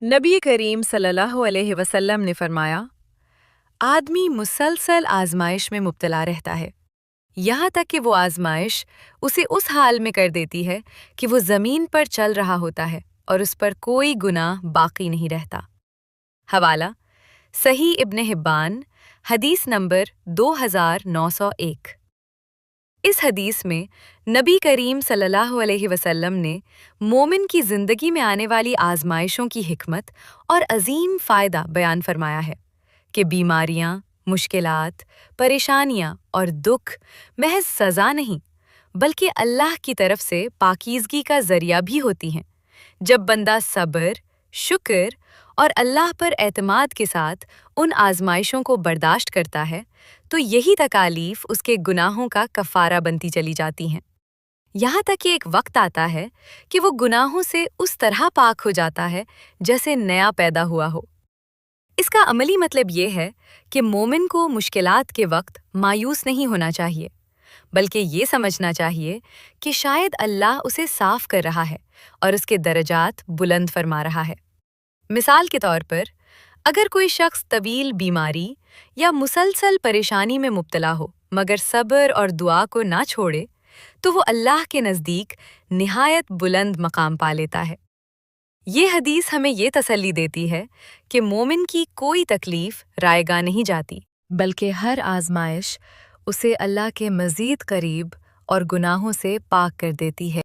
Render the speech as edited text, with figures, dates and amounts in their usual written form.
नबी करीम सल्लल्लाहु अलैहि वसल्लम ने फरमाया, आदमी मुसलसल आजमाइश में मुब्तला रहता है, यहाँ तक कि वो आजमाइश उसे उस हाल में कर देती है कि वो ज़मीन पर चल रहा होता है और उस पर कोई गुनाह बाकी नहीं रहता। हवाला सही इब्न हिब्बान, हदीस नंबर 2901। इस हदीस में नबी करीम सल्लल्लाहु अलैहि वसल्लम ने मोमिन की ज़िंदगी में आने वाली आजमाइशों की हिकमत और अजीम फ़ायदा बयान फरमाया है कि बीमारियां, मुश्किलात, परेशानियां और दुख महज सज़ा नहीं बल्कि अल्लाह की तरफ से पाकीज़गी का ज़रिया भी होती हैं। जब बंदा सब्र, शुक्र और अल्लाह पर एतमाद के साथ उन आजमाइशों को बर्दाश्त करता है, तो यही तकालीफ उसके गुनाहों का कफ़ारा बनती चली जाती हैं। यहाँ तक कि एक वक्त आता है कि वो गुनाहों से उस तरह पाक हो जाता है जैसे नया पैदा हुआ हो। इसका अमली मतलब ये है कि मोमिन को मुश्किलात के वक्त मायूस नहीं होना चाहिए, बल्कि ये समझना चाहिए कि शायद अल्लाह उसे साफ कर रहा है और उसके दर्जात बुलंद फरमा रहा है। मिसाल के तौर पर, अगर कोई शख्स तवील बीमारी या मुसलसल परेशानी में मुब्तला हो मगर सब्र और दुआ को ना छोड़े, तो वो अल्लाह के नज़दीक निहायत बुलंद मकाम पा लेता है। ये हदीस हमें ये तसल्ली देती है कि मोमिन की कोई तकलीफ रायगा नहीं जाती, बल्कि हर आजमाइश उसे अल्लाह के मज़ीद करीब और गुनाहों से पाक कर देती है।